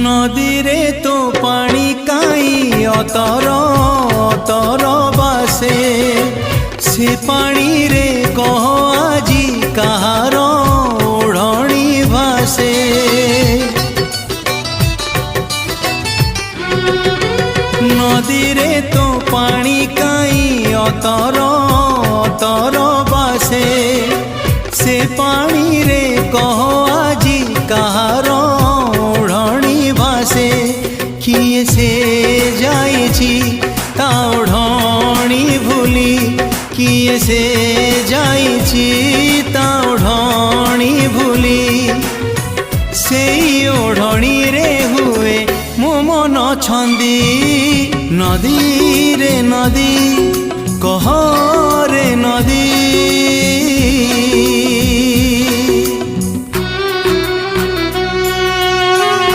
नदी रे तो पानी काई अतर अतर बासे से पानी रे कह आजी कहार ओढ़णी भासे नदी रे तो पानी काई अतर अतर बासे से पानी रे कह आजी कहार ओढ़णी भासे किए से जाइछि ता ओढ़णी भूली किए से जाइछि ता ओढ़णी भूली से ओढ़णी रे हुए मो मन छंदी नदी रे नदी कह रे नदी।